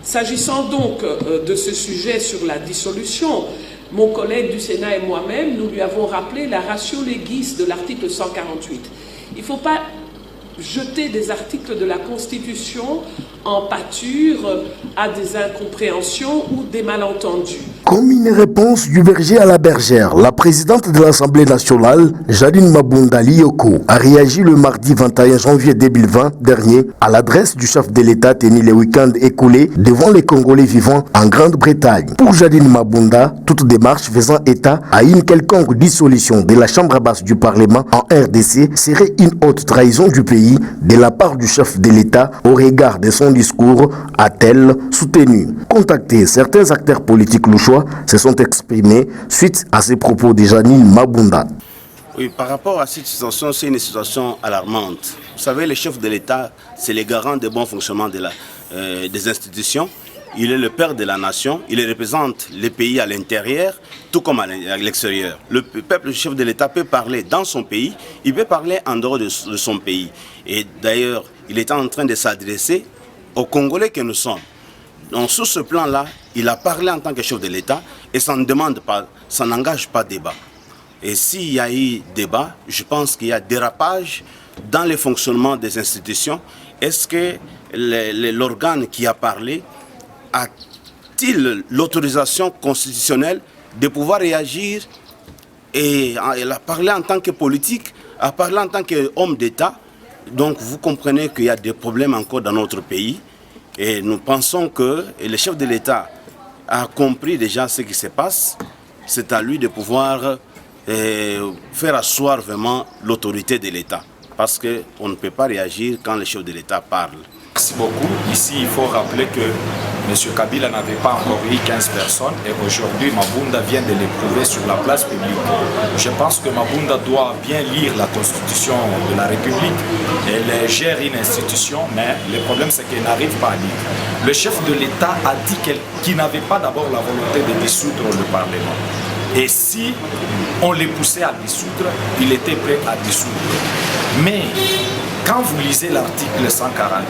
S'agissant donc de ce sujet sur la dissolution, mon collègue du Sénat et moi-même, nous lui avons rappelé la ratio legis de l'article 148. Il ne faut pas jeter des articles de la Constitution en pâture à des incompréhensions ou des malentendus. Comme une réponse du berger à la bergère, la présidente de l'Assemblée nationale, Janine Mabunda Lioko, a réagi le mardi 21 janvier 2020 dernier à l'adresse du chef de l'État tenu les week-ends écoulés devant les Congolais vivant en Grande-Bretagne. Pour Janine Mabunda, toute démarche faisant état à une quelconque dissolution de la Chambre basse du Parlement en RDC serait une haute trahison du pays de la part du chef de l'État au regard de son discours, a-t-elle soutenu. Contacté, certains acteurs politiques louchois se sont exprimés suite à ces propos de Janine Mabunda. Oui, par rapport à cette situation, c'est une situation alarmante. Vous savez, le chef de l'État, c'est le garant du bon fonctionnement des institutions. Il est le père de la nation, il représente les pays à l'intérieur, tout comme à l'extérieur. Le peuple, le chef de l'État peut parler dans son pays, il peut parler en dehors de son pays. Et d'ailleurs, il est en train de s'adresser aux Congolais que nous sommes. Donc sur ce plan-là, il a parlé en tant que chef de l'État et ça n'engage pas débat. Et s'il y a eu débat, je pense qu'il y a dérapage dans le fonctionnement des institutions. Est-ce que l'organe qui a parlé a-t-il l'autorisation constitutionnelle de pouvoir réagir et elle a parlé en tant que politique, a parlé en tant qu'homme d'État. Donc vous comprenez qu'il y a des problèmes encore dans notre pays et nous pensons que le chef de l'État a compris déjà ce qui se passe. C'est à lui de pouvoir faire asseoir vraiment l'autorité de l'État parce qu'on ne peut pas réagir quand le chef de l'État parle. Merci beaucoup. Ici, il faut rappeler que M. Kabila n'avait pas encore eu 15 personnes et aujourd'hui, Mabunda vient de l'éprouver sur la place publique. Je pense que Mabunda doit bien lire la Constitution de la République. Elle gère une institution, mais le problème, c'est qu'elle n'arrive pas à lire. Le chef de l'État a dit qu'il n'avait pas d'abord la volonté de dissoudre le Parlement. Et si on les poussait à dissoudre, il était prêt à dissoudre. Mais quand vous lisez l'article 148,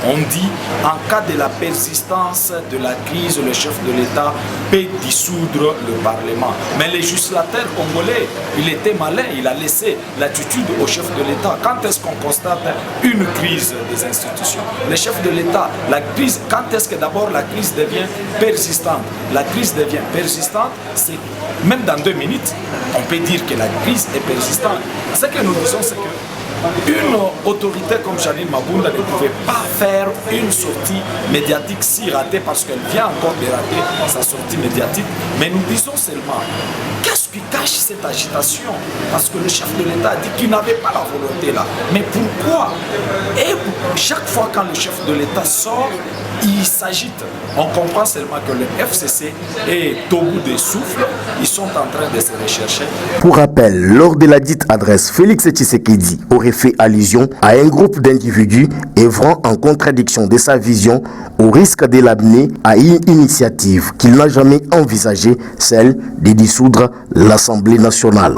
on dit en cas de la persistance de la crise, le chef de l'État peut dissoudre le Parlement. Mais le législateur congolais, il était malin, il a laissé l'attitude au chef de l'État. Quand est-ce qu'on constate une crise des institutions? Le chef de l'État, la crise, quand est-ce que d'abord la crise devient persistante? La crise devient persistante, c'est même dans 2 minutes, on peut dire que la crise est persistante. Ce que nous disons, c'est que une autorité comme Janine Mabunda ne pouvait pas faire une sortie médiatique si ratée parce qu'elle vient encore de rater sa sortie médiatique. Mais nous disons seulement, qu'est-ce qui cache cette agitation? Parce que le chef de l'État a dit qu'il n'avait pas la volonté là. Mais pourquoi? Et chaque fois quand le chef de l'État sort, il s'agite. On comprend seulement que le FCC est au bout des souffles. Ils sont en train de se rechercher. Pour rappel, lors de la dite adresse, Félix Tshisekedi aurait fait allusion à un groupe d'individus œuvrant en contradiction de sa vision au risque de l'amener à une initiative qu'il n'a jamais envisagée, celle de dissoudre l'Assemblée nationale.